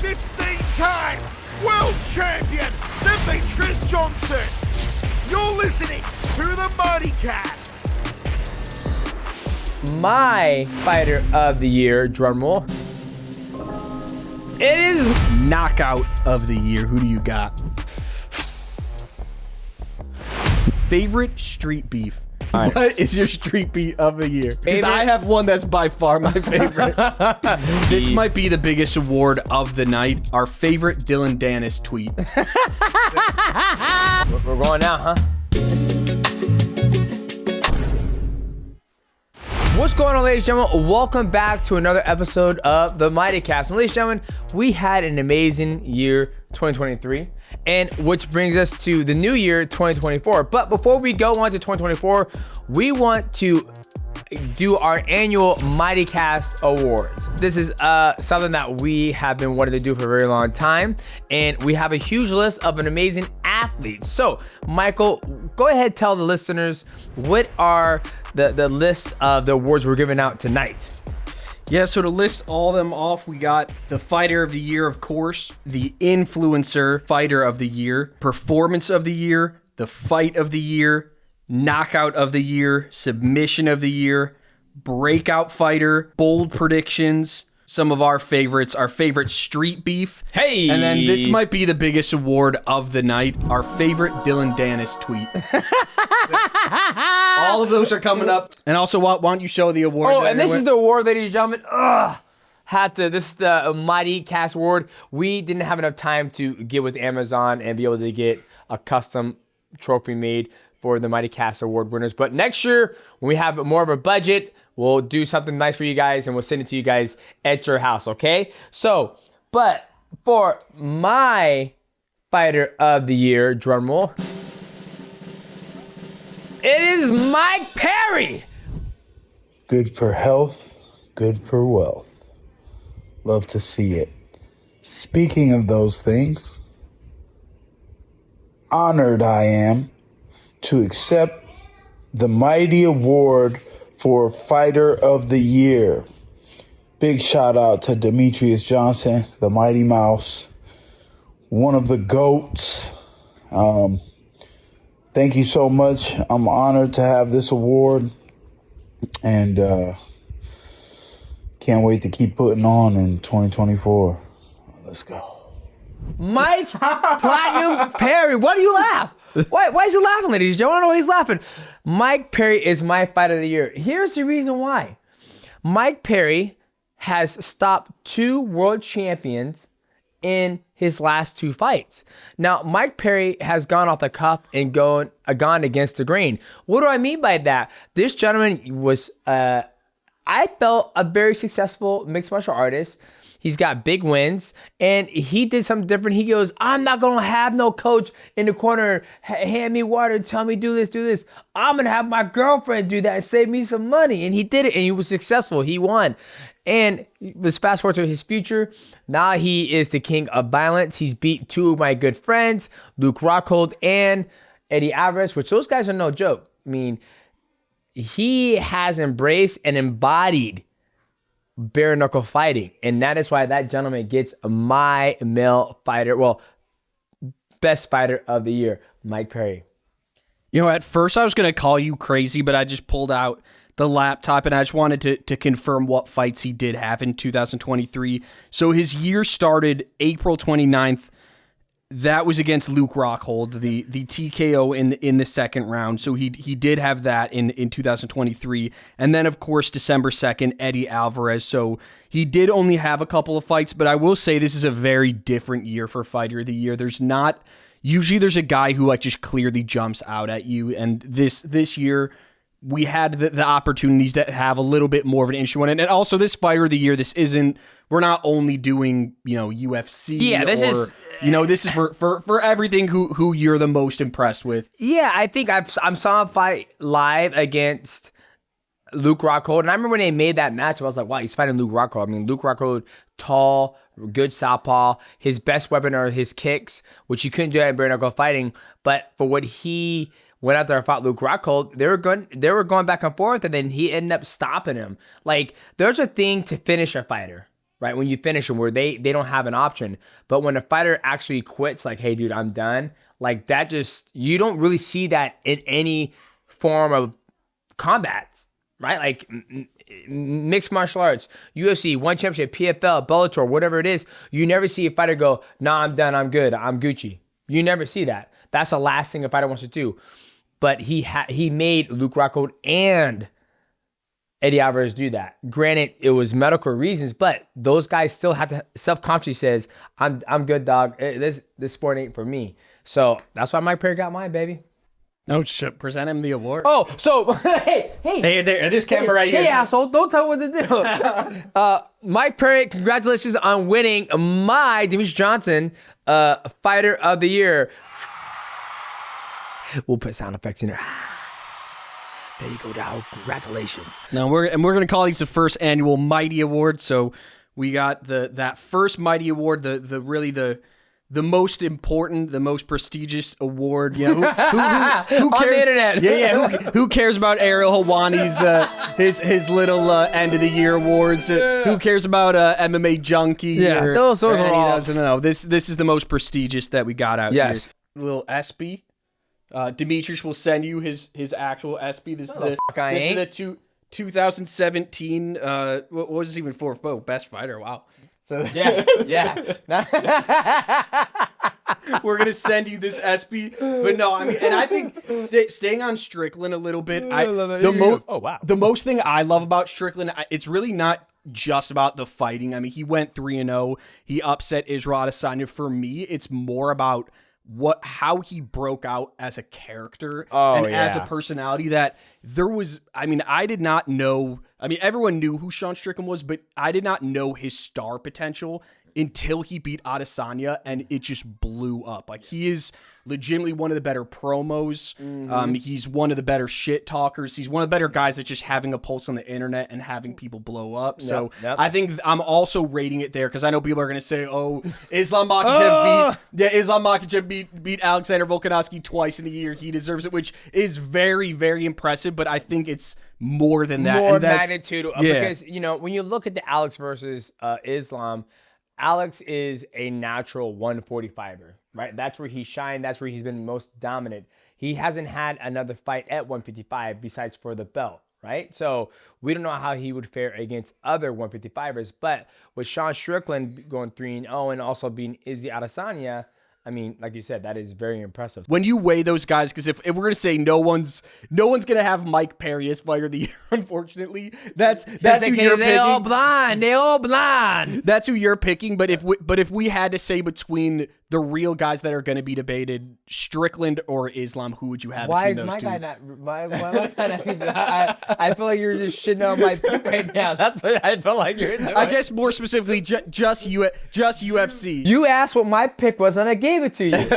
15-time world champion, Demetrious Johnson. You're listening to the MIGHTYcast. My fighter of the year, drumroll. It is knockout of the year. Who do you got? Favorite street beef. Right. What is your street beef of the year? Because I have one that's by far my favorite. This might be the biggest award of the night. Our favorite Dillon Danis tweet. We're going now, huh? What's going on, ladies and gentlemen? Welcome back to another episode of the MIGHTYcast. And ladies and gentlemen, we had an amazing year, 2023, and which brings us to the new year, 2024. But before we go on to 2024, we want to do our annual MIGHTYcast Awards. This is something that we have been wanting to do for a very long time, and we have a huge list of an amazing athletes. So, Michael, go ahead, tell the listeners what are the list of the awards we're giving out tonight. Yeah, so to list all of them off, we got the Fighter of the Year, of course, the Influencer Fighter of the Year, Performance of the Year, the Fight of the Year, Knockout of the Year, Submission of the Year, Breakout Fighter, Bold Predictions, some of our favorites, our favorite street beef. Hey! And then this might be the biggest award of the night, our favorite Dillon Danis tweet. All of those are coming up. And also, why don't you show the award? Oh, and this is the award, ladies and gentlemen. This is the MIGHTYcast Award. We didn't have enough time to get with Amazon and be able to get a custom trophy made for the MIGHTYcast Award winners. But next year, when we have more of a budget, we'll do something nice for you guys and we'll send it to you guys at your house, okay? So, but for my fighter of the year, drumroll, it is Mike Perry. Good for health, good for wealth. Love to see it. Speaking of those things, honored I am to accept the Mighty Award for Fighter of the Year. Big shout out to Demetrious Johnson, the Mighty Mouse, one of the GOATs. Thank you so much. I'm honored to have this award and can't wait to keep putting on in 2024. Let's go. Mike Platinum Perry. Why do you laugh? Why is he laughing, ladies and gentlemen? I don't know why he's laughing. Mike Perry is my fighter of the year. Here's the reason why. Mike Perry has stopped 2 world champions in his last 2 fights. Now, Mike Perry has gone off the cuff and gone against the grain. What do I mean by that? This gentleman was, I felt, a very successful mixed martial artist. He's got big wins, and he did something different. He goes, I'm not going to have no coach in the corner hand me water and tell me do this. I'm going to have my girlfriend do that and save me some money. And he did it, and he was successful. He won. And let's fast forward to his future. Now he is the king of violence. He's beat 2 of my good friends, Luke Rockhold and Eddie Alvarez, which those guys are no joke. I mean, he has embraced and embodied bare knuckle fighting, and that is why that gentleman gets my male fighter, best fighter of the year, Mike Perry. You know, at first I was going to call you crazy, but I just pulled out the laptop and I just wanted to confirm what fights he did have in 2023. So his year started April 29th. That was against Luke Rockhold, the TKO in the second round. So he did have that in 2023. And then, of course, December 2nd, Eddie Alvarez. So he did only have a couple of fights, but I will say this is a very different year for Fighter of the Year. Usually there's a guy who like just clearly jumps out at you. And this year, we had the opportunities to have a little bit more of an interesting one. And also this Fighter of the Year, we're not only doing, UFC. Yeah, this is for everything who you're the most impressed with. Yeah, I think I saw him fight live against Luke Rockhold. And I remember when they made that match, I was like, wow, he's fighting Luke Rockhold. I mean, Luke Rockhold, tall, good southpaw. His best weapon are his kicks, which you couldn't do that in bare knuckle fighting. But for what he went out there and fought Luke Rockhold, they were going back and forth, and then he ended up stopping him. Like, there's a thing to finish a fighter. right? When you finish them, where they don't have an option. But when a fighter actually quits, like, hey, dude, I'm done. Like that, you don't really see that in any form of combat, right? Like mixed martial arts, UFC, one championship, PFL, Bellator, whatever it is. You never see a fighter go, nah, I'm done, I'm good, I'm Gucci. You never see that. That's the last thing a fighter wants to do. But he made Luke Rockhold and Eddie Alvarez do that. Granted, it was medical reasons, but those guys still have to self-consciously says, I'm good, dog. This sport ain't for me. So that's why Mike Perry got mine, baby. Oh shit! Present him the award. Oh, so hey, this camera right here. Hey, asshole! Don't tell what to do. Mike Perry, congratulations on winning my Demetrious Johnson Fighter of the Year. We'll put sound effects in there. There you go, dog. Congratulations. Now we're gonna call these the first annual Mighty Award. So we got that first Mighty Award, the most important, the most prestigious award. You know, who cares? On the internet. Yeah. Who cares about Ariel Helwani's his little end of the year awards? Who cares about MMA Junkie? Yeah, those are all. No. This is the most prestigious that we got out here. Yes. Little SB. Demetrious will send you his actual SB. This is the 2017. What was this even for? Oh, best fighter. Wow. So Yeah. we're gonna send you this SB, but no, I mean, and I think staying on Strickland a little bit. The most thing I love about Strickland, it's really not just about the fighting. I mean, he went 3-0. He upset Israel Adesanya. For me, it's more about how he broke out as a character as a personality. That there was, I mean, I did not know. I mean, everyone knew who Sean Strickland was, but I did not know his star potential until he beat Adesanya, and it just blew up. Like, he is legitimately one of the better promos. He's one of the better shit talkers. He's one of the better guys at just having a pulse on the internet and having people blow up. So I think I'm also rating it there because I know people are going to say, oh, Islam Makhachev beat Alexander Volkanovski twice in a year. He deserves it, which is very, very impressive, but I think it's more than that. More magnitude. Because, you know, when you look at the Alex versus Islam, Alex is a natural 145er, right? That's where he shined. That's where he's been most dominant. He hasn't had another fight at 155 besides for the belt, right? So we don't know how he would fare against other 155ers. But with Sean Strickland going 3-0 and also being Izzy Adesanya, I mean, like you said, that is very impressive. When you weigh those guys, because if we're gonna say no one's gonna have Mike Perry as fighter of the year, unfortunately, that's who you're picking. They all blind. That's who you're picking. But if we had to say between the real guys that are going to be debated, Strickland or Islam, who would you have? Why between is those my two? guy not? Why I feel like you're just shitting on my pick right now. That's what I feel like you're doing. I guess more specifically, just UFC. You asked what my pick was, and I gave it to you.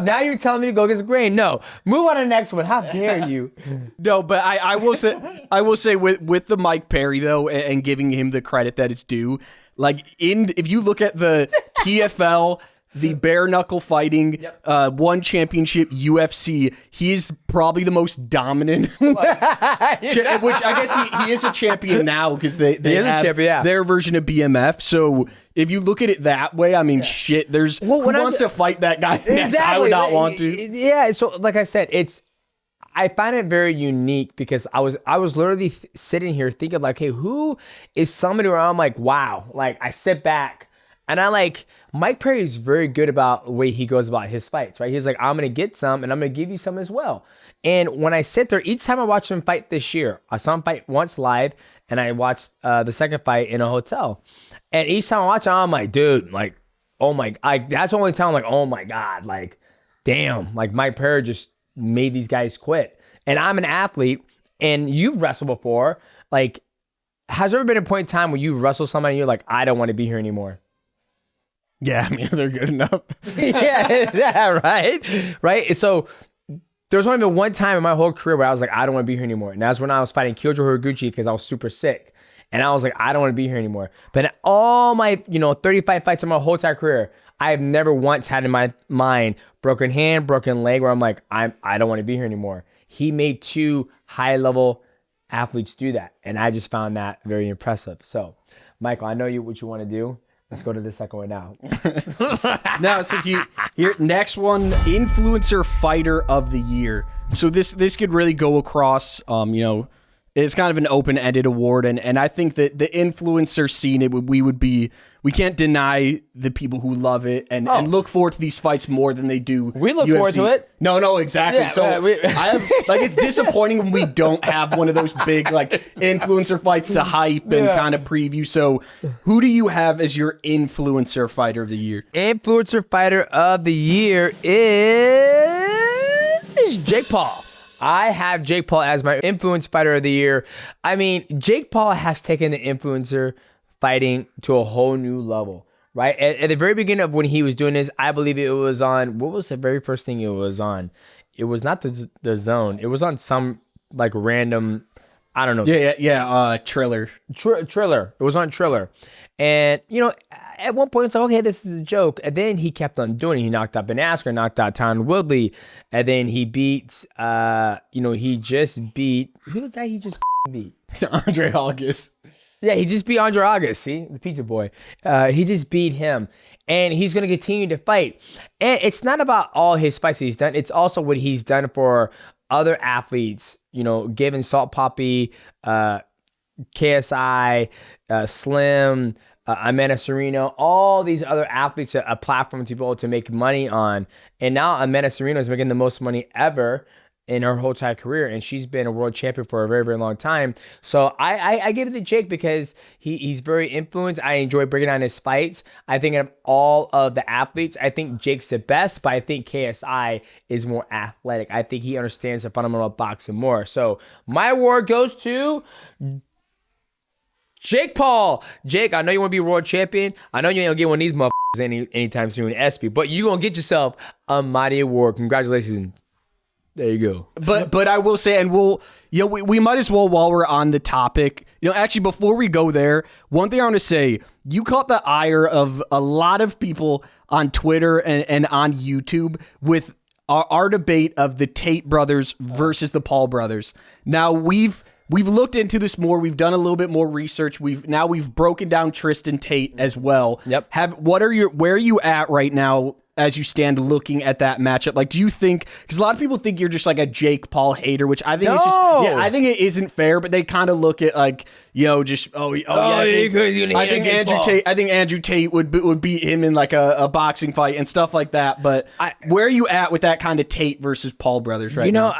Now you're telling me to go against the grain. No, move on to the next one. How dare you? No, but I will say with the Mike Perry though, and giving him the credit that it's due. Like if you look at the PFL. The bare knuckle fighting, one championship UFC. He's probably the most dominant, which I guess he is a champion now because they have their version of BMF. So if you look at it that way, I mean, shit. Who wants to fight that guy next? Exactly. I would not want to. Yeah. So like I said, I find it very unique because I was literally sitting here thinking like, hey, who is somebody where I'm like, wow, like I sit back. And Mike Perry is very good about the way he goes about his fights, right? He's like, I'm going to get some and I'm going to give you some as well. And when I sit there, each time I watch him fight this year, I saw him fight once live and I watched the second fight in a hotel. And each time I watch him, I'm like, dude, like, oh my, that's the only time I'm like, oh my God, like, damn, like Mike Perry just made these guys quit. And I'm an athlete and you've wrestled before. Like, has there ever been a point in time where you've wrestled somebody and you're like, I don't want to be here anymore? Yeah, I mean, they're good enough. yeah, right? Right? So there's only been one time in my whole career where I was like, I don't want to be here anymore. And that's when I was fighting Kyojo Horiguchi because I was super sick. And I was like, I don't want to be here anymore. But in all my, 35 fights in my whole entire career, I have never once had in my mind broken hand, broken leg where I'm like, I don't want to be here anymore. He made two high-level athletes do that. And I just found that very impressive. So Michael, I know what you want to do. Let's go to the second one now. Now, so here, next one, influencer fighter of the year. So this could really go across, it's kind of an open-ended award, and I think that the influencer scene, we can't deny the people who love it and look forward to these fights more than they do. We look UFC. forward to it. No, exactly. Yeah, So it's disappointing when we don't have one of those big influencer fights to hype and kind of preview. So who do you have as your influencer fighter of the year? Influencer fighter of the year is Jake Paul. I have Jake Paul as my influence fighter of the year. I mean, Jake Paul has taken the influencer fighting to a whole new level, right? At the very beginning of when he was doing this, I believe it was on, what was the very first thing it was on? It was not the Zone. It was on some random, I don't know. Yeah. Triller. Triller. It was on Triller. And, at one point, it's like, okay, this is a joke. And then he kept on doing it. He knocked out Ben Askren, knocked out Tyron Woodley. And then he beat, he just beat, who the guy he just beat? Andre August. Yeah, he just beat Andre August, see? The pizza boy. He just beat him. And he's going to continue to fight. And it's not about all his fights that he's done. It's also what he's done for other athletes, given Salt Poppy, KSI, Slim, Amanda Serino, all these other athletes, a platform to be able to make money on. And now Amanda Serino is making the most money ever in her whole entire career, and she's been a world champion for a very, very long time. So I give it to Jake because he's very influenced. I enjoy breaking down his fights. I think of all of the athletes, I think Jake's the best, but I think KSI is more athletic. I think he understands the fundamental of boxing more. So my award goes to Jake Paul. Jake, I know you want to be world champion. I know you ain't gonna get one of these motherfuckers anytime soon, SB, but you gonna get yourself a mighty award. Congratulations. There you go. But I will say, and we might as well, while we're on the topic, actually before we go there, one thing I want to say, you caught the ire of a lot of people on Twitter and on YouTube with our debate of the Tate brothers versus the Paul brothers. Now we've looked into this more. We've done a little bit more research. We've broken down Tristan Tate as well. Yep. Where are you at right now as you stand looking at that matchup? Do you think, because a lot of people think you're just a Jake Paul hater, which I think is just, I think it isn't fair, but they kind of look at I think Andrew Tate would beat him in a boxing fight and stuff like that. But where are you at with that kind of Tate versus Paul brothers right now?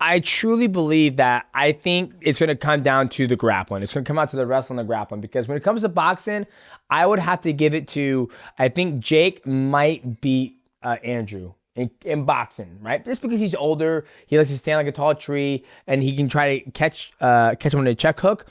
I truly believe that I think it's going to come down to the grappling. It's going to come out to the wrestling and the grappling, because when it comes to boxing, I would have to give it to, I think Jake might beat Andrew in boxing, right? Just because he's older, he likes to stand like a tall tree, and he can try to catch him with a check hook.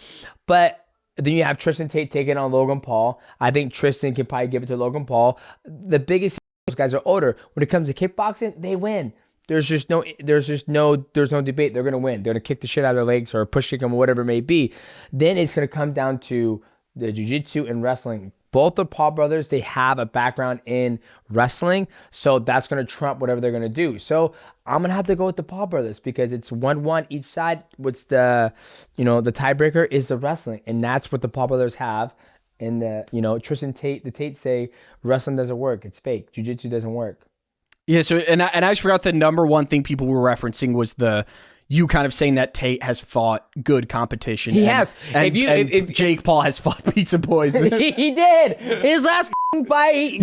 But then you have Tristan Tate taking on Logan Paul. I think Tristan can probably give it to Logan Paul. The biggest, those guys are older. When it comes to kickboxing, they win. There's no debate. They're gonna win. They're gonna kick the shit out of their legs or push kick them or whatever it may be. Then it's gonna come down to the jiu-jitsu and wrestling. Both the Paul brothers, they have a background in wrestling, so that's going to trump whatever they're going to do. So I'm going to have to go with the Paul brothers because it's 1-1 each side. What's the tiebreaker is the wrestling, and that's what the Paul brothers have. And Tristan Tate, the Tate say wrestling doesn't work. It's fake. Jiu-jitsu doesn't work. Yeah, so and I just forgot the number one thing people were referencing was you kind of saying that Tate has fought good competition. He has. And Jake Paul has fought pizza boys. He did. His last fight.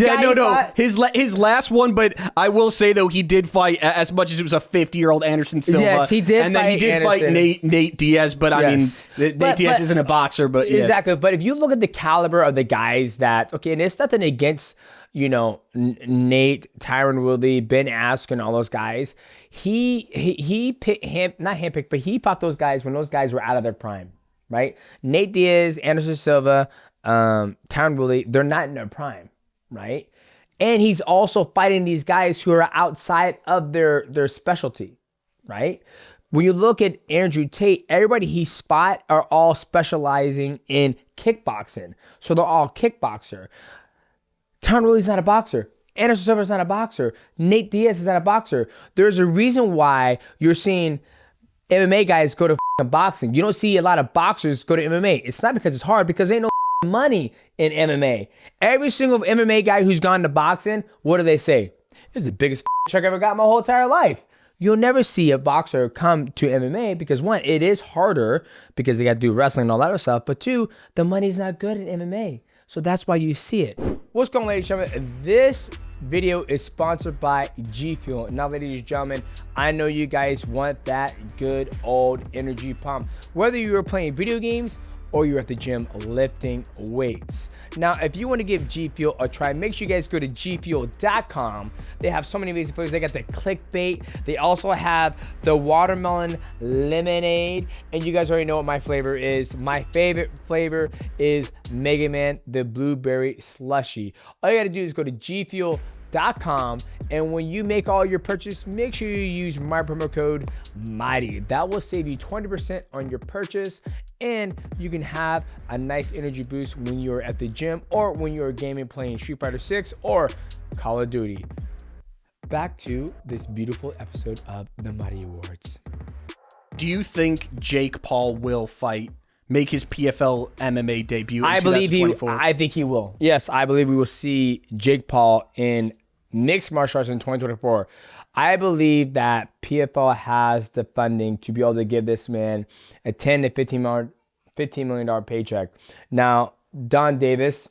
His last one, but I will say, though, he did fight as much as it was a 50-year-old Anderson Silva. Yes, he did. And then he did fight Nate Diaz, but yes. I mean, Nate Diaz isn't a boxer. But yeah. Exactly. But if you look at the caliber of the guys that, and it's nothing against, Nate, Tyron Woodley, Ben Askren, all those guys. He picked him, not handpicked, but he fought those guys when those guys were out of their prime, right? Nate Diaz, Anderson Silva, Tyron Woodley, they're not in their prime, right? And he's also fighting these guys who are outside of their specialty, right? When you look at Andrew Tate, everybody he fought are all specializing in kickboxing. So they're all kickboxer. Tyron Woodley's not a boxer. Anderson Silva's not a boxer. Nate Diaz is not a boxer. There's a reason why you're seeing MMA guys go to boxing. You don't see a lot of boxers go to MMA. It's not because it's hard, because there ain't no money in MMA. Every single MMA guy who's gone to boxing, what do they say? This is the biggest check I ever got in my whole entire life. You'll never see a boxer come to MMA because one, it is harder because they got to do wrestling and all that other stuff. But two, the money's not good in MMA. So that's why you see it. What's going on, ladies and gentlemen? This video is sponsored by GFUEL. Now, ladies and gentlemen, I know you guys want that good old energy pump. Whether you are playing video games or you're at the gym lifting weights. Now, if you want to give GFUEL a try, make sure you guys go to gfuel.com. They have so many amazing flavors. They got the clickbait. They also have the watermelon lemonade. And you guys already know what my flavor is. My favorite flavor is Mega Man, the blueberry slushy. All you got to do is go to gfuel.com, and when you make all your purchase, make sure you use my promo code MIGHTY. That will save you 20% on your purchase, and you can have a nice energy boost when you're at the gym or when you're gaming, playing Street Fighter 6 or Call of Duty. Back to this beautiful episode of the Mighty Awards. Do you think Jake Paul will make his PFL MMA debut in 2024? I think he will. Yes, I believe we will see Jake Paul in mixed martial arts in 2024. I believe that PFL has the funding to be able to give this man a $10 to $15 million paycheck. Now, Don Davis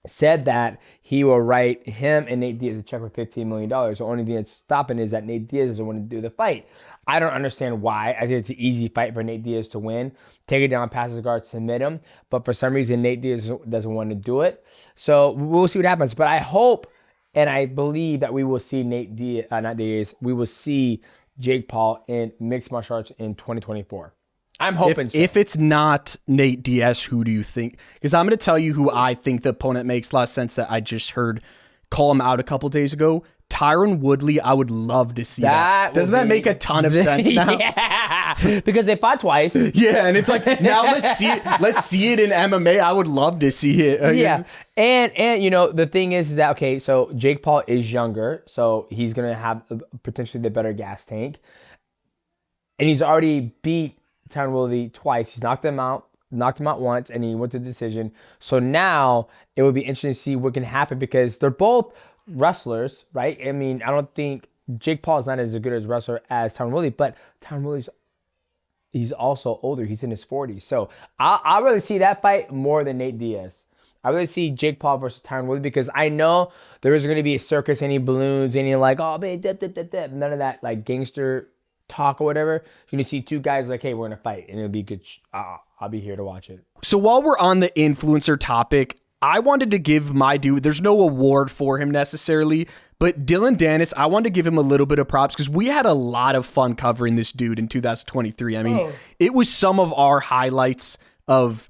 said that he will write him and Nate Diaz a check for $15 million. The only thing that's stopping is that Nate Diaz doesn't want to do the fight. I don't understand why. I think it's an easy fight for Nate Diaz to win. Take it down, pass his guard, submit him. But for some reason, Nate Diaz doesn't want to do it. So we'll see what happens. But I hope and I believe that we will see we will see Jake Paul in mixed martial arts in 2024. I'm hoping so. If it's not Nate Diaz, who do you think? Because I'm going to tell you who I think the opponent makes last sense that I just heard call him out a couple days ago. Tyron Woodley, I would love to see that. Doesn't that make a ton of sense now? Yeah, because they fought twice. Yeah, and it's like, now let's see it in MMA. I would love to see it. Yeah, and you know, the thing is that, okay, so Jake Paul is younger, so he's going to have potentially the better gas tank. And he's already beat Tyron Woodley twice. He's knocked him out once, and he went to decision. So now it would be interesting to see what can happen because they're both wrestlers, right? I mean, I don't think Jake Paul is not as good as wrestler as Tyron Woodley, but Tyron Woodley's he's also older. He's in his 40s. So I'll really see that fight more than Nate Diaz. I really see Jake Paul versus Tyron Woodley because I know there is going to be a circus, any balloons, any like, oh man, none of that like gangster talk or whatever. You're going to see two guys like, hey, we're going to fight, and it'll be good. I'll be here to watch it. So while we're on the influencer topic, I wanted to give my dude, there's no award for him necessarily, but Dillon Danis, I wanted to give him a little bit of props because we had a lot of fun covering this dude in 2023. I mean, It was some of our highlights of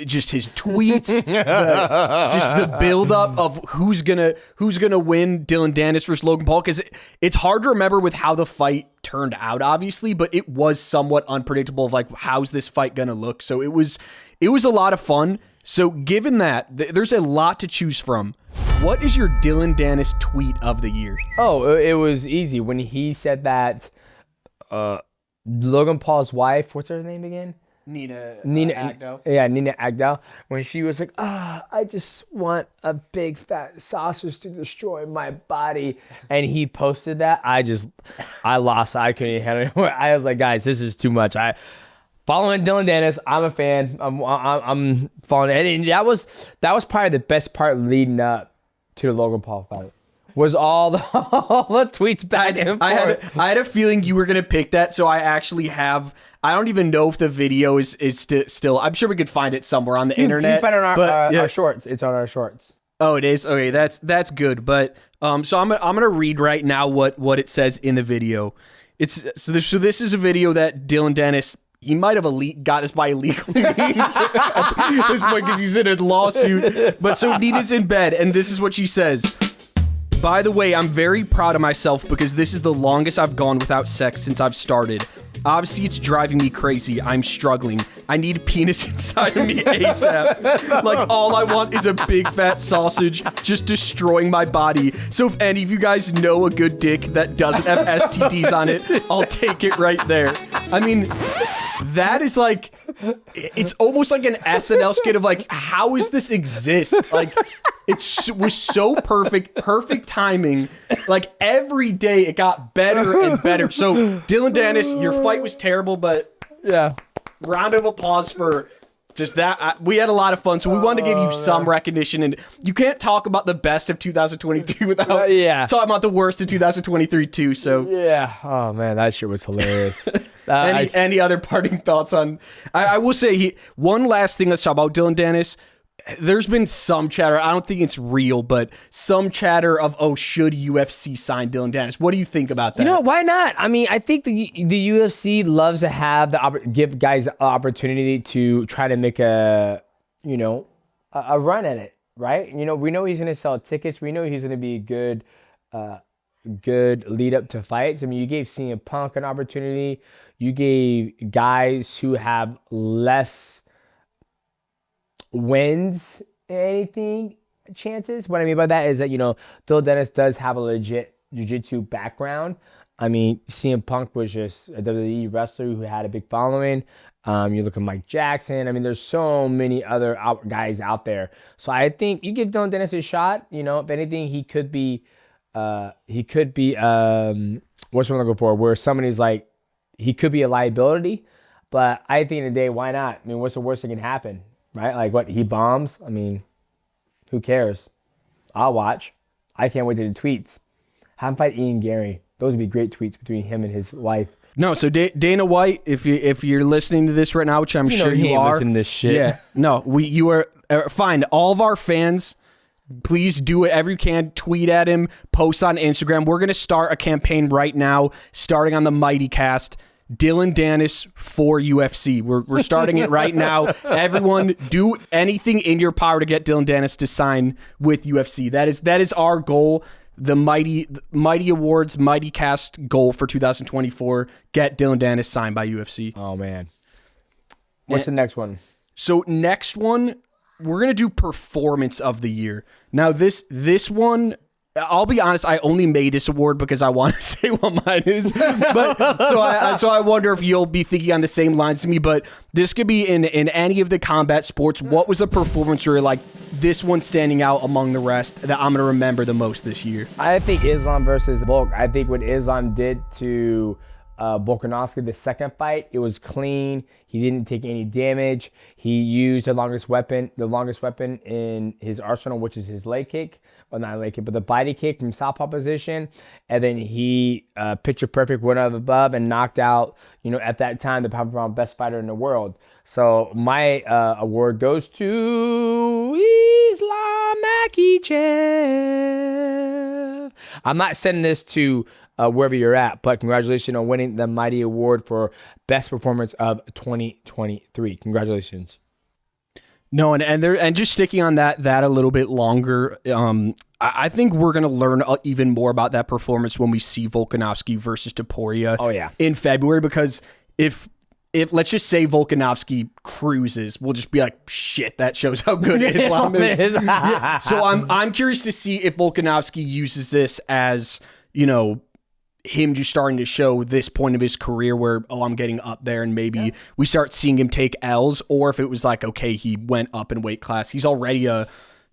just his tweets, just the buildup of who's gonna win Dillon Danis versus Logan Paul, because it's hard to remember with how the fight turned out, obviously, but it was somewhat unpredictable of like, how's this fight gonna look? So it was a lot of fun. So given that, there's a lot to choose from. What is your Dillon Danis tweet of the year? Oh, it was easy. When he said that Logan Paul's wife, what's her name again? Nina Agdal. Yeah, Nina Agdal. When she was like, I just want a big fat sausage to destroy my body. And he posted that. I lost. I couldn't handle it. I was like, guys, this is too much. Following Dillon Danis, I'm a fan. I'm following it. And that was probably the best part leading up to the Logan Paul fight. Was all the tweets back and forth. I had a feeling you were gonna pick that, so I actually have. I don't even know if the video is still. I'm sure we could find it somewhere on the internet. You can find it on our shorts. It's on our shorts. Oh, it is? Okay, that's good. But so I'm gonna read right now what it says in the video. So this is a video that Dillon Danis. He might have got us by illegal means at this point because he's in a lawsuit. But so Nina's in bed, and this is what she says. By the way, I'm very proud of myself because this is the longest I've gone without sex since I've started. Obviously, it's driving me crazy. I'm struggling. I need a penis inside of me ASAP. Like, all I want is a big fat sausage just destroying my body. So if any of you guys know a good dick that doesn't have STDs on it, I'll take it right there. I mean, that is like, it's almost like an SNL skit of like, how does this exist? Like, was so perfect timing. Like every day it got better and better. So Dillon Danis, your fight was terrible, but Yeah. round of applause for just that. We had a lot of fun, so we wanted to give you some recognition. And you can't talk about the best of 2023 without talking about the worst of 2023 too. So Yeah. Oh man, that shit was hilarious. any other parting thoughts on? I will say one last thing. Let's talk about Dillon Danis. There's been some chatter. I don't think it's real, but some chatter of, should UFC sign Dillon Danis? What do you think about that? You know, why not? I mean, I think the UFC loves to have give guys an opportunity to try to make a run at it, right? You know, we know he's going to sell tickets. We know he's going to be good lead up to fights. I mean, you gave CM Punk an opportunity. You gave guys who have less wins anything chances. What I mean by that is that, Dillon Danis does have a legit jiu-jitsu background. I mean, CM Punk was just a WWE wrestler who had a big following. You look at Mike Jackson. I mean, there's so many other guys out there. So I think you give Dillon Danis a shot. If anything, he could be what's what I'm looking for, where somebody's like, he could be a liability. But I think in the day, why not? I mean, what's the worst that can happen? Right? Like what? He bombs? I mean, who cares? I'll watch. I can't wait to the tweets. Have him fight Ian Gary. Those would be great tweets between him and his wife. No, so Dana White, if you're listening to this right now, which I'm sure you are, listening to this shit. Yeah, no, you are fine. All of our fans, please do whatever you can. Tweet at him, post on Instagram. We're gonna start a campaign right now, starting on the MIGHTYcast. Dillon Danis for UFC. We're starting it right now. Everyone, do anything in your power to get Dillon Danis to sign with UFC. That is our goal. The Mighty Awards, MIGHTYcast goal for 2024. Get Dillon Danis signed by UFC. Oh man. What's the next one? So next one, we're gonna do performance of the year. Now this one, I'll be honest, I only made this award because I want to say what mine is. But so I wonder if you'll be thinking on the same lines to me. But this could be in any of the combat sports. What was the performance where you're like, this one's standing out among the rest that I'm going to remember the most this year? I think Islam versus Volk. I think what Islam did to Volkanovski, the second fight, it was clean. He didn't take any damage. He used the longest weapon in his arsenal, which is his leg kick. Well, not leg kick, but the body kick from southpaw position. And then he picture perfect went up above and knocked out, at that time, the pound-for-pound best fighter in the world. So my award goes to Islam Makhachev. I'm not sending this to wherever you're at, but congratulations on winning the Mighty Award for Best Performance of 2023. Congratulations. No, and just sticking on that a little bit longer. I think we're gonna learn even more about that performance when we see Volkanovski versus Topuria. Oh yeah, in February, because if let's just say Volkanovski cruises, we'll just be like, shit, that shows how good Islam is. Yeah. So I'm curious to see if Volkanovski uses this as him just starting to show this point of his career where, I'm getting up there, and maybe we start seeing him take L's, or if it was like, okay, he went up in weight class. He's already not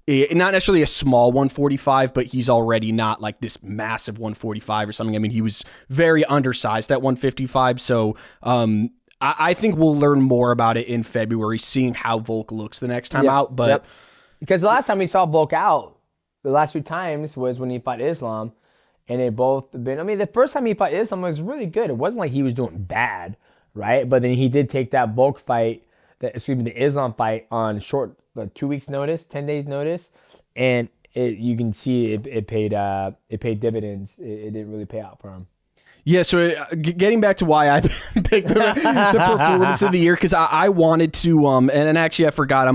necessarily a small 145, but he's already not like this massive 145 or something. I mean, he was very undersized at 155. So I think we'll learn more about it in February, seeing how Volk looks the next time out. But because the last time we saw Volk out, the last 2 times was when he fought Islam. And they both been, the first time he fought Islam was really good. It wasn't like he was doing bad, right? But then he did take that Volk fight, the Islam fight on short, 2 weeks notice, 10 days notice. And you can see it paid dividends. It didn't really pay out for him. Yeah, so getting back to why I picked the performance of the year, because I wanted to, and actually I forgot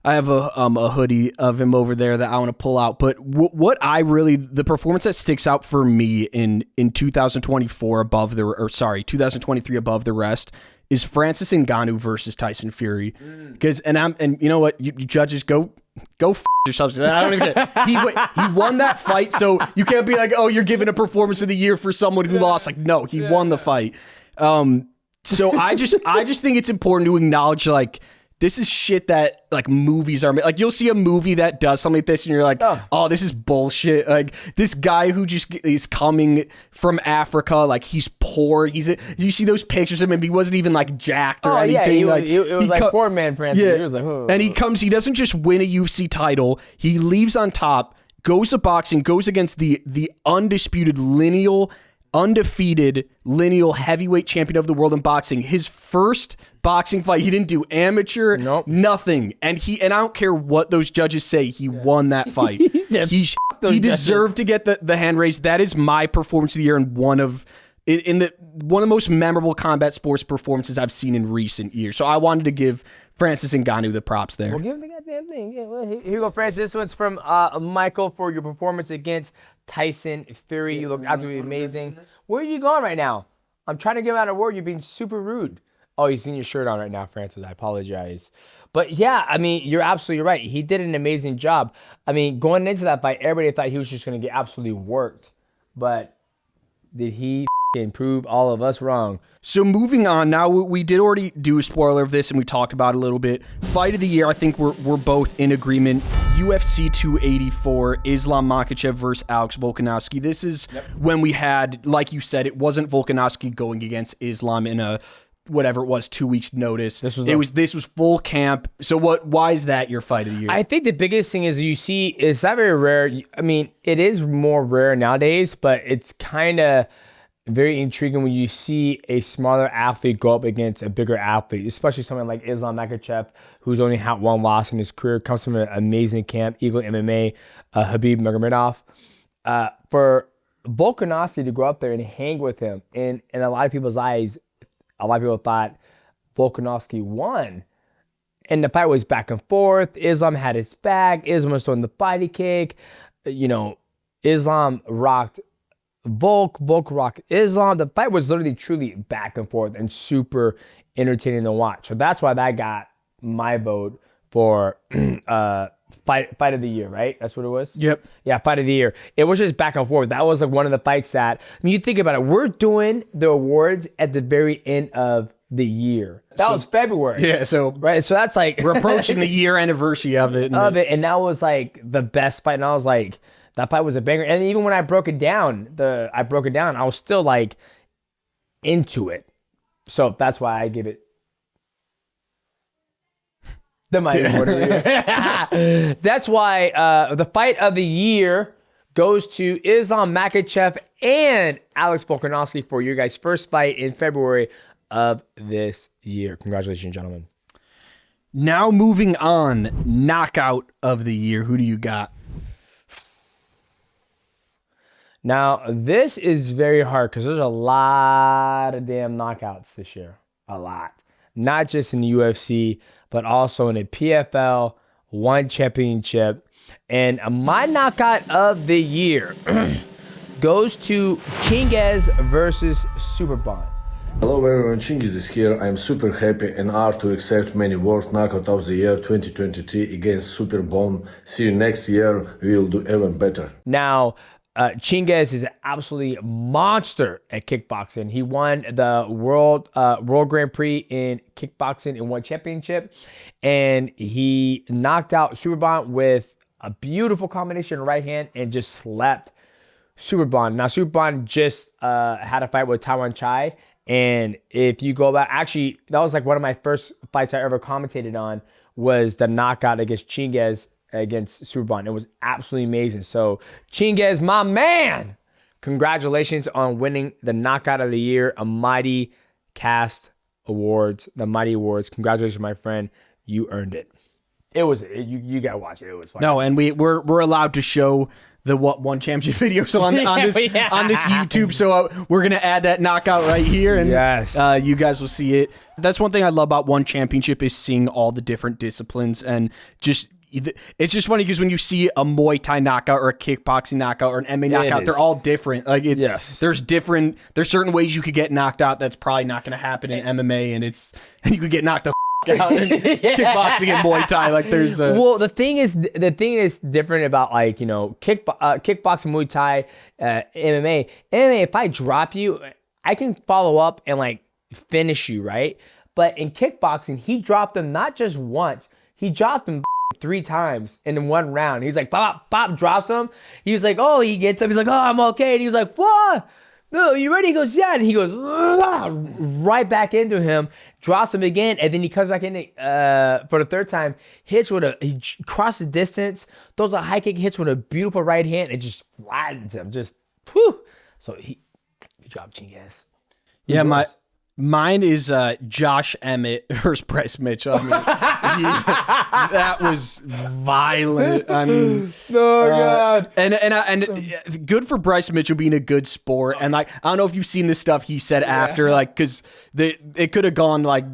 I have a hoodie of him over there that I want to pull out. But the performance that sticks out for me in 2024 2023 above the rest is Francis Ngannou versus Tyson Fury. Because and you know what, you judges go yourselves. I don't even. He won that fight, so you can't be like, you're giving a performance of the year for someone who lost. Like, no, he won the fight. So I just think it's important to acknowledge, like, this is shit that, like, movies are like. You'll see a movie that does something like this, and you're like, oh, this is bullshit. Like, this guy who just is coming from Africa, like, he's poor. You see those pictures of him? He wasn't even, like, jacked or anything. It was like poor man Francis. Yeah. He was like, oh. And he doesn't just win a UFC title. He leaves on top, goes to boxing, goes against the undisputed undefeated lineal heavyweight champion of the world in boxing. His first boxing fight, he didn't do amateur, nothing. And I don't care what those judges say, he won that fight. He deserved to get the hand raised. That is my performance of the year and one of the most memorable combat sports performances I've seen in recent years. So I wanted to give Francis Ngannou the props there. Well, give him the goddamn thing. Yeah, well, here you go, Francis. This one's from Michael for your performance against Tyson Fury. You look absolutely amazing. Where are you going right now? I'm trying to give out an award. You're being super rude. Oh, you've seen your shirt on right now, Francis. I apologize. But yeah, I mean, you're absolutely right. He did an amazing job. I mean, going into that fight, everybody thought he was just going to get absolutely worked. But did he prove all of us wrong? So moving on, now we did already do a spoiler of this and we talked about it a little bit. Fight of the year, I think we're both in agreement. UFC 284, Islam Makhachev versus Alex Volkanovski. This is when we had, like you said, it wasn't Volkanovski going against Islam in a whatever it was 2 weeks notice. This was full camp. So why is that your fight of the year? I think the biggest thing is it's not very rare. I mean, it is more rare nowadays, but it's kind of very intriguing when you see a smaller athlete go up against a bigger athlete, especially someone like Islam Makhachev, who's only had one loss in his career, comes from an amazing camp, Eagle MMA, Habib Nurmagomedov. For Volkanovski to go up there and hang with him, in a lot of people's eyes, a lot of people thought Volkanovski won. And the fight was back and forth. Islam had his back. Islam was throwing the body kick. You know, Islam rocked Volk rocked Islam. The fight was literally truly back and forth and super entertaining to watch. So that's why that got my vote for fight of the year, right? That's what it was? Yep. Yeah, fight of the year. It was just back and forth. That was like one of the fights that, I mean, you think about it, we're doing the awards at the very end of the year. That was February. Yeah, so right. So that's like we're approaching the year anniversary of it. And that was like the best fight. And I was like, that fight was a banger. And even when I broke it down, I was still like into it. So that's why I give it the Mighty Award of the year. That's why the fight of the year goes to Islam Makhachev and Alex Volkanovski for your guys' first fight in February of this year. Congratulations, gentlemen. Now moving on, knockout of the year. Who do you got? Now, this is very hard because there's a lot of damn knockouts this year. A lot. Not just in the UFC, but also in the PFL, one championship. And my knockout of the year goes to Chinguez versus Superbond. Hello everyone, Chingiz is here. I'm super happy and honored to accept many world knockout of the year 2023 against Superbond. See you next year. We will do even better. Now, Chinguez is an absolutely monster at kickboxing. He won the World Grand Prix in kickboxing and won championship. And he knocked out Superbond with a beautiful combination right hand and just slapped Superbond. Now, Superbond just had a fight with Taiwan Chai. And if you go back, actually, that was like one of my first fights I ever commentated on was the knockout against Chinguez against Superbond. It was absolutely amazing. So Chinguez, my man, congratulations on winning the knockout of the year, a MIGHTYcast Awards, the Mighty Awards. Congratulations, my friend. You earned it. It was, you gotta watch it. It was fun. No, and we're allowed to show the one championship videos on this YouTube. So we're gonna add that knockout right here, and yes, you guys will see it. That's one thing I love about one championship is seeing all the different disciplines, and it's just funny because when you see a Muay Thai knockout or a kickboxing knockout or an MMA knockout, they're all different. Like there's certain ways you could get knocked out that's probably not going to happen in MMA, and you could get knocked the out in kickboxing and Muay Thai. Like there's well, the thing is different about like, you know, kickboxing, Muay Thai, MMA. If I drop you, I can follow up and like finish you, right? But in kickboxing, he dropped him not just once, he dropped him 3 times in one round. He's like, pop, pop, drops him. He's like, oh, he gets up. He's like, oh, I'm okay. And he's like, what? No, you ready? He goes, yeah. And he goes, right back into him, drops him again. And then he comes back in for the 3rd time, hits with he crosses distance, throws a high kick, hits with a beautiful right hand, and just flattens him. Just, whew. So good job, Chingas. Yeah, mine is Josh Emmett versus Bryce Mitchell. I mean, that was violent. I mean, God. And good for Bryce Mitchell being a good sport. And like, I don't know if you've seen the stuff he said after, like, because it could have gone like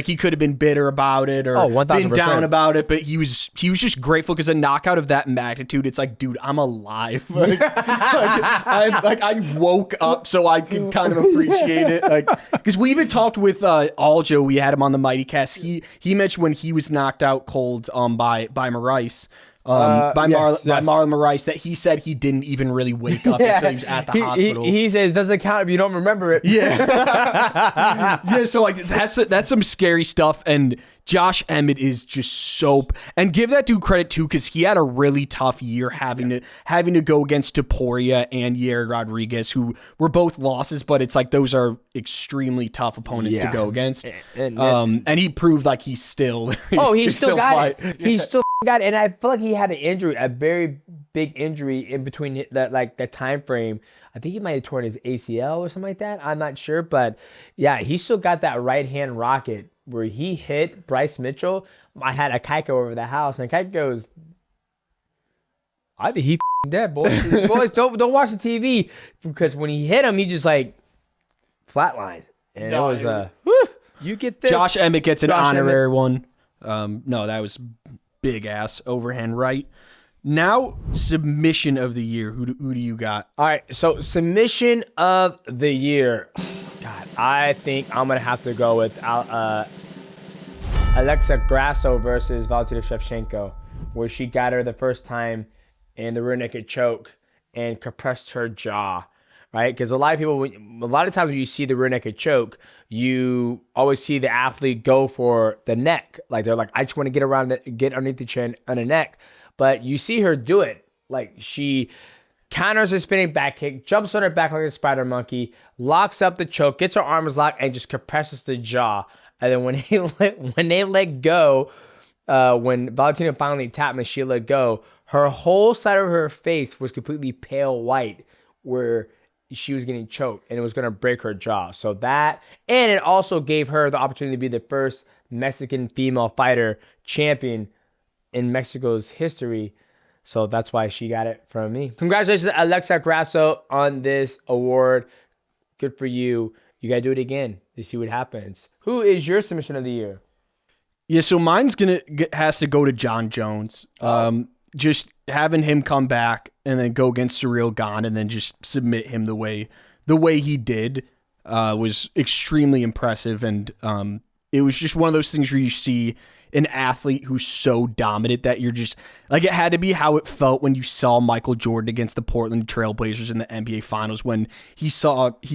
he could have been bitter about it or 1000%. been down about it, but he was just grateful because a knockout of that magnitude, it's like, dude, I'm alive. I woke up so I can kind of appreciate it. Like, because we even talked with Aljo, we had him on the MIGHTYcast. He mentioned when he was knocked out cold by Maurice. Marlon Moraes, that he said he didn't even really wake up until he was at the hospital. He says, doesn't count if you don't remember it. Yeah. Yeah, so like that's some scary stuff, and Josh Emmett is just soap. And give that dude credit too, because he had a really tough year having to go against Taporia and Yair Rodriguez, who were both losses, but it's like those are extremely tough opponents to go against. And he proved like he's still he still got it. He still got it. And I feel like he had an injury, a very big injury in between that time frame. I think he might have torn his ACL or something like that. I'm not sure, but yeah, he still got that right hand rocket where he hit Bryce Mitchell. I had a Kaiko over the house, and Kaiko goes, I think he dead, boys. Boys, don't watch the TV, because when he hit him, he just like flatlined, and it was you get this. Josh Emmett gets an honorary one. No, that was big ass overhand right. Now, submission of the year. Who do you got? All right, so submission of the year. God, I think I'm going to have to go with Alexa Grasso versus Valentina Shevchenko, where she got her the first time in the rear naked choke and compressed her jaw, right? Because a lot of times when you see the rear naked choke, you always see the athlete go for the neck. Like they're like, I just want to get underneath the chin and the neck. But you see her do it. Like she counters a spinning back kick, jumps on her back like a spider monkey, locks up the choke, gets her arms locked, and just compresses the jaw. And then when they let go, when Valentina finally tapped and she let go, her whole side of her face was completely pale white, where she was getting choked, and it was going to break her jaw. So that, and it also gave her the opportunity to be the first Mexican female fighter champion in Mexico's history. So that's why she got it from me. Congratulations, Alexa Grasso, on this award. Good for you. You got to do it again to see what happens. Who is your submission of the year? Yeah, so mine's has to go to Jon Jones. Just having him come back and then go against Ciryl Gane and then just submit him the way he did was extremely impressive. And it was just one of those things where you see an athlete who's so dominant that you're just like, it had to be how it felt when you saw Michael Jordan against the Portland Trailblazers in the NBA Finals, when he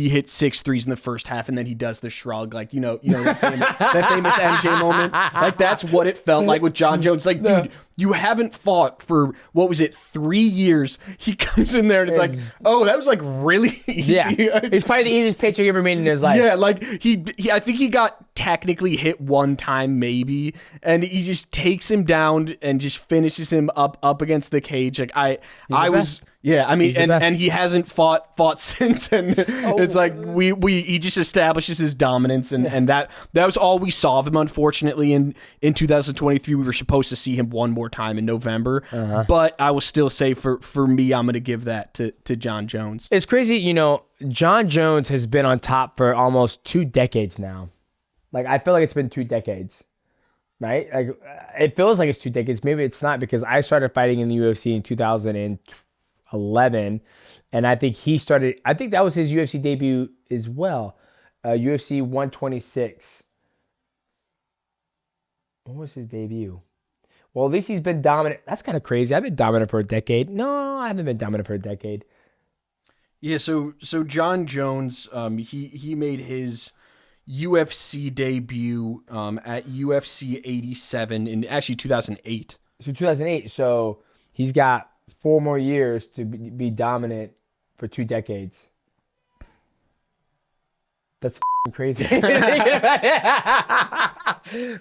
hit 6 threes in the first half and then he does the shrug, like you know that famous MJ moment. Like that's what it felt like with Jon Jones. Like, dude, you haven't fought for, what was it, 3 years? He comes in there and it's like, oh, that was like really easy. Yeah, it's probably the easiest paycheck he ever made in his life. Yeah, like he I think he got technically hit one time maybe, and he just takes him down and just finishes him up against the cage. Like I was. Yeah, I mean, and he hasn't fought since, and it's like he just establishes his dominance, and that was all we saw of him. Unfortunately, in 2023, we were supposed to see him one more time in November, but I will still say for me, I'm going to give that to Jon Jones. It's crazy, Jon Jones has been on top for almost 2 decades now. Like I feel like it's been 2 decades. Right? Like it feels like it's 2 decades. Maybe it's not, because I started fighting in the UFC in 2011, and I think that was his UFC debut as well. UFC 126. What was his debut? Well, at least he's been dominant. That's kind of crazy. I've been dominant for a decade. No, I haven't been dominant for a decade. Yeah, so Jon Jones, he made his UFC debut at UFC 87 in actually 2008. So 2008. So he's got 4 more years to be dominant for 2 decades. That's crazy.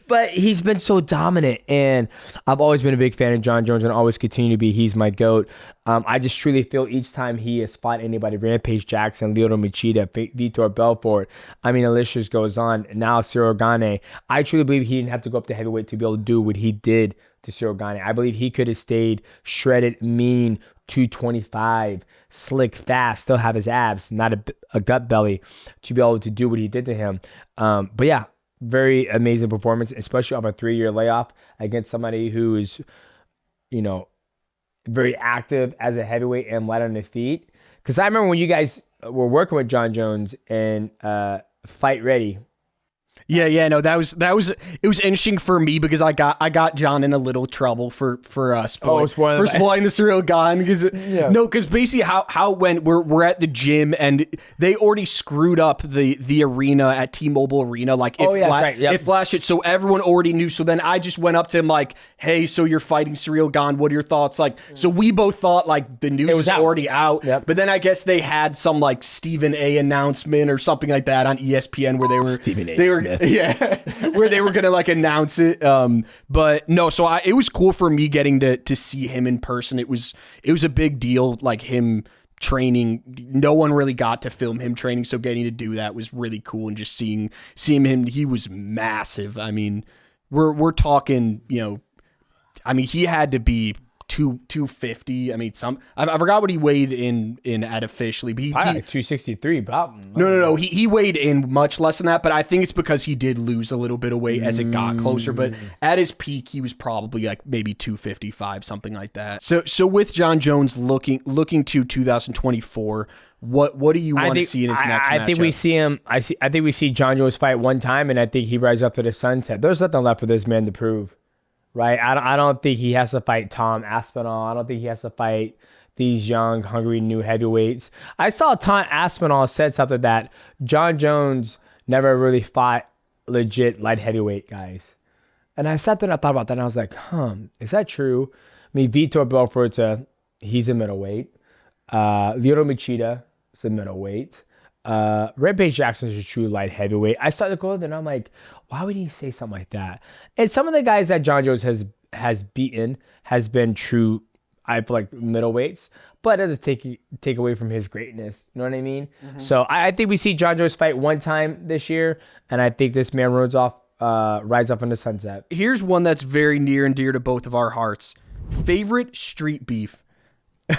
But he's been so dominant, and I've always been a big fan of Jon Jones and always continue to be. He's my GOAT. I just truly feel each time he has fought anybody, Rampage Jackson, Lyoto Machida, Vitor Belfort, the list just goes on. Now Cyril Gane. I truly believe he didn't have to go up to heavyweight to be able to do what he did to Cyril Gane. I believe he could have stayed shredded, mean, 225, slick, fast, still have his abs, not a gut belly, to be able to do what he did to him. But yeah, very amazing performance, especially off a 3-year layoff against somebody who is, very active as a heavyweight and light on the feet. Because I remember when you guys were working with Jon Jones and Fight Ready. Yeah, no, it was interesting for me because I got John in a little trouble for us. For spoiling the Cyril Gane because basically how it went, we're at the gym and they already screwed up the arena at T-Mobile Arena, like it flashed it, so everyone already knew. So then I just went up to him like, hey, so you're fighting Cyril Gane, what are your thoughts? Like, so we both thought like the news was already out, but then I guess they had some like Stephen A announcement or something like that on ESPN where they were yeah, where they were gonna like announce it. But no, so it was cool for me getting to see him in person. It was a big deal, like him training. No one really got to film him training, so getting to do that was really cool. And just seeing him, he was massive. I mean, we're talking, he had to be 250. I mean, I forgot what he weighed in at officially, but he 263. No. He weighed in much less than that, but I think it's because he did lose a little bit of weight as it got closer. But at his peak, he was probably like maybe 255, something like that. So with Jon Jones looking to 2024, what do you want to see in his next matchup? I think we see him. I think we see Jon Jones fight one time, and I think he rises up to the sunset. There's nothing left for this man to prove. Right, I don't think he has to fight Tom Aspinall. I don't think he has to fight these young, hungry new heavyweights. I saw Tom Aspinall said something that Jon Jones never really fought legit light heavyweight guys, and I sat there and I thought about that, and I was like, is that true? I mean, Vitor Belfort's he's a middleweight. Lyoto Machida is a middleweight. Rampage Jackson is a true light heavyweight. I started to go there and I'm like, why would he say something like that? And some of the guys that Jon Jones has beaten has been true, I feel like, middleweights, but it doesn't take away from his greatness. You know what I mean? Mm-hmm. So I think we see Jon Jones fight one time this year, and I think this man rides off in the sunset. Here's one that's very near and dear to both of our hearts. Favorite street beef.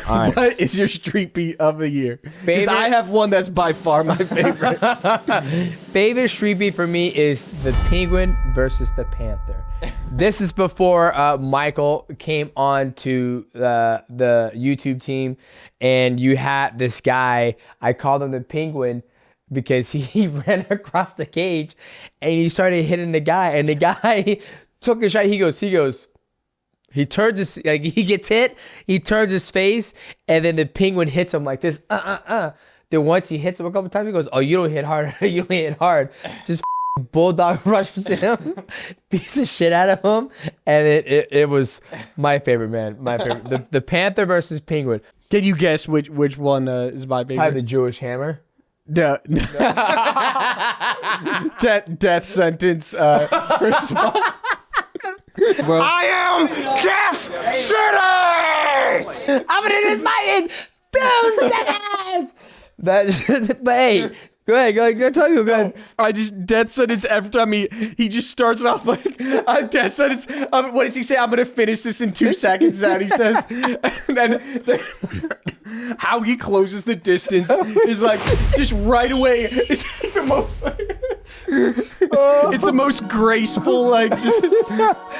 All right. What is your street beef of the year? Because I have one that's by far my favorite. Favorite street beef for me is the Penguin versus the Panther. This is before Michael came on to the YouTube team, and you had this guy. I called him the Penguin because he ran across the cage and he started hitting the guy, and the guy took a shot. He goes. He turns his, like, he gets hit, he turns his face, and then the Penguin hits him like this, Then once he hits him a couple times, he goes, oh, you don't hit hard, you don't hit hard. Just bulldog rushes him, beats the shit out of him, and it was my favorite, man. My favorite. The Panther versus Penguin. Can you guess which one is my favorite? Probably the Jewish Hammer. No. Death sentence versus... Well, I am Death City! I'm gonna hit this fight in 2 seconds! But hey, go ahead, tell me, go ahead. I just death sentence every time he just starts off like, I'm death sentence. What does he say? I'm gonna finish this in 2 seconds, that he says. And then how he closes the distance is like, just right away, it's like the most... it's the most graceful, like, just,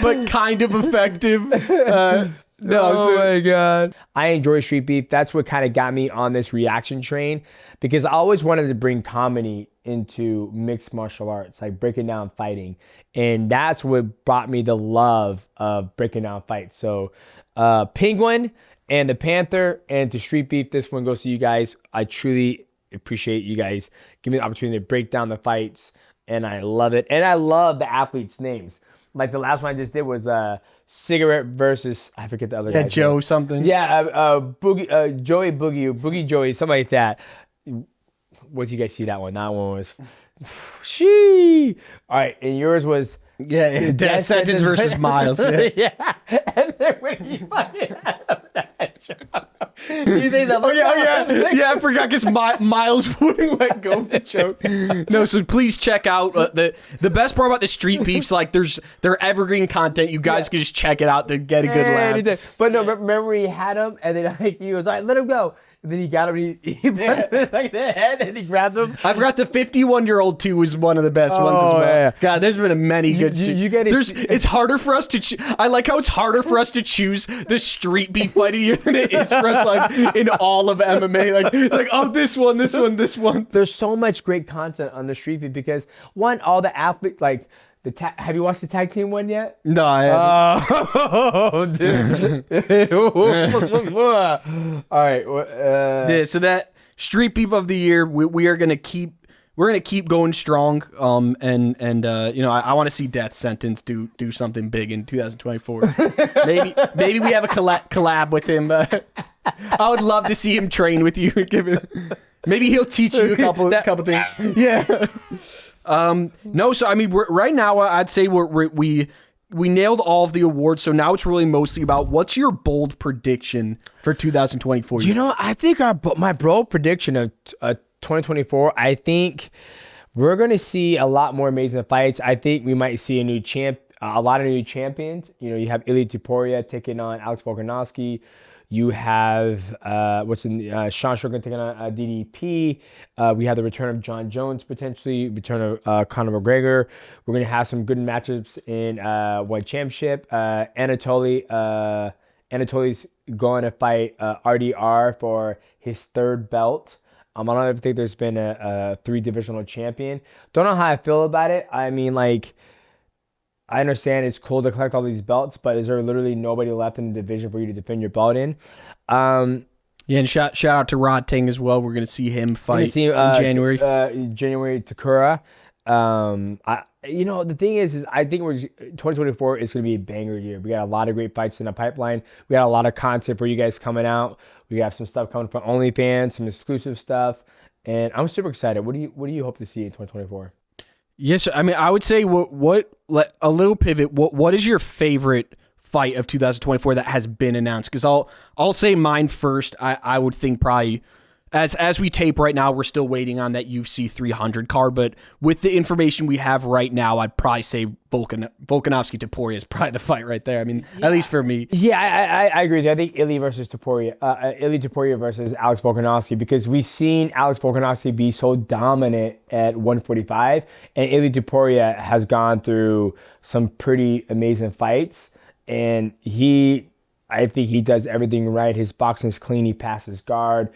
but kind of effective. My God. I enjoy street beef. That's what kind of got me on this reaction train, because I always wanted to bring comedy into mixed martial arts, like breaking down fighting. And that's what brought me the love of breaking down fights. So Penguin and the Panther, and to street beef, this one goes to you guys. I truly appreciate you guys giving me the opportunity to break down the fights. and I love it. And I love the athletes' names. Like the last one I just did was Cigarette versus, I forget the other guy. Joe name. something. Yeah, Boogie, Joey Boogie Joey, something like that. What did you guys see that one? That one was, she. All right, and yours was. Yeah, Death Sentence versus Miles. Yeah. Yeah. And then when you fucking had that joke, you say that. Yeah, I forgot because Miles wouldn't let go of the joke. No, so please check out the best part about the street beefs. Like, they're evergreen content. You guys can just check it out to get a good laugh. But no, remember he had him, and then like, he was like, "Let him go." And then he got him, he punched him like in the head, and he grabbed him. I forgot the 51-year-old too was one of the best ones as well. Yeah. God, there's been many good. It's harder for us to. I like how it's harder for us to choose the street beef fight of the year than it is for us like in all of MMA. Like it's like, oh, this one. There's so much great content on the street beef because one, all the athletes like. Have you watched the tag team one yet? No, I haven't. Oh, dude. All right. Yeah, so that street beef of the year, we're gonna keep going strong. And you know, I want to see Death Sentence do something big in 2024. maybe we have a collab with him. I would love to see him train with you. Maybe he'll teach you a couple things. Yeah. No, so I mean, right now I'd say we nailed all of the awards. So now it's really mostly about what's your bold prediction for 2024. You know, I think my bold prediction of 2024. I think we're gonna see a lot more amazing fights. I think we might see a lot of new champions. You know, you have Ilia Topuria taking on Alex Volkanovski. You have Sean Strickland taking on DDP. We have the return of Jon Jones potentially, return of Conor McGregor. We're gonna have some good matchups in one championship. Anatoly's going to fight RDR for his third belt. I don't ever think there's been a 3-divisional champion. Don't know how I feel about it. I mean, like, I understand it's cool to collect all these belts, but is there literally nobody left in the division for you to defend your belt in? Yeah, and shout out to Rod Ting as well. We're going to see him fight in January. January Takura. You know, the thing is I think 2024 is going to be a banger year. We got a lot of great fights in the pipeline. We got a lot of content for you guys coming out. We have some stuff coming from OnlyFans, some exclusive stuff, and I'm super excited. What do you hope to see in 2024? Yes, I mean, I would say what a little pivot. What is your favorite fight of 2024 that has been announced? Because I'll say mine first. I would think probably as we tape right now, we're still waiting on that UFC 300 card. But with the information we have right now, I'd probably say Volkanovski Topuria is probably the fight right there. I mean, at least for me. Yeah, I agree with you. I think Ilia Topuria versus Alex Volkanovski, because we've seen Alex Volkanovski be so dominant at 145, and Ilia Topuria has gone through some pretty amazing fights, and I think he does everything right. His boxing is clean. He passes guard.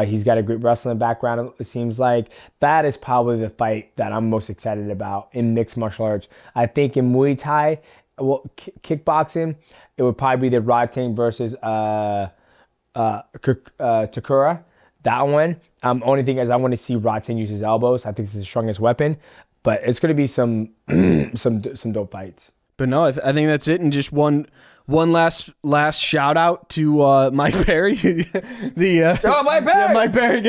He's got a great wrestling background, it seems like. That is probably the fight that I'm most excited about in mixed martial arts. I think in Muay Thai, kickboxing, it would probably be the Rod Ting versus Takura. That one. Only thing is I want to see Rod Ting use his elbows. I think it's his strongest weapon. But it's going to be some dope fights. But no, I think that's it. And just one last shout out to Mike Perry. Mike Perry! Yeah, Mike Perry! Mike Perry,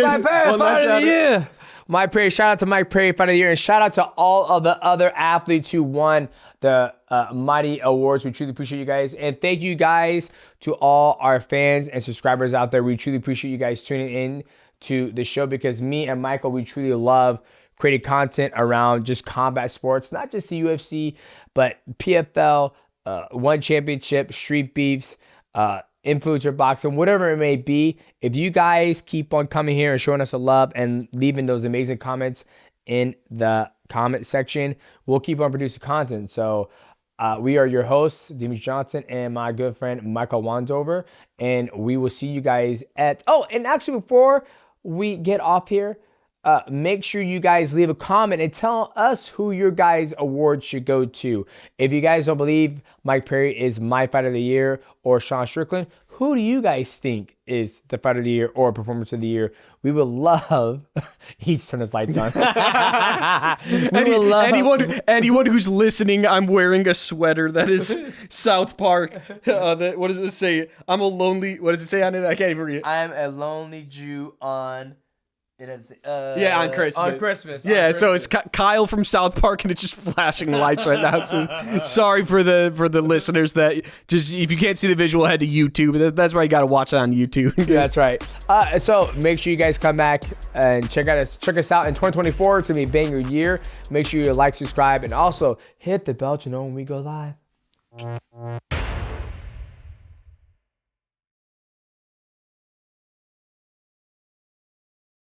fight of the year! Mike Perry, shout out to Mike Perry, fight of the year, and shout out to all of the other athletes who won the Mighty Awards. We truly appreciate you guys, and thank you guys to all our fans and subscribers out there. We truly appreciate you guys tuning in to the show, because me and Michael, we truly love creating content around just combat sports, not just the UFC, but PFL, One Championship, street beefs, influencer boxing, whatever it may be. If you guys keep on coming here and showing us a love and leaving those amazing comments in the comment section, we'll keep on producing content. So we are your hosts, Demetrious Johnson and my good friend Michael Wonsover, and we will see you guys at... Oh, and actually before we get off here, make sure you guys leave a comment and tell us who your guys' award should go to. If you guys don't believe Mike Perry is my fight of the year or Sean Strickland, Who do you guys think is the fighter of the year or performance of the year? We would love each turn his lights on. Anyone who's listening, I'm wearing a sweater that is South Park. What does it say? I'm a lonely. What does it say on it? I can't even read it. I'm a lonely Jew on. On Christmas. On Christmas. Yeah, so it's Kyle from South Park, and it's just flashing lights right now. So sorry for the listeners that just if you can't see the visual, head to YouTube. That's why you got to watch it on YouTube. That's right. So make sure you guys come back and check us out in 2024. It's gonna be a banger year. Make sure you like, subscribe, and also hit the bell to know when we go live.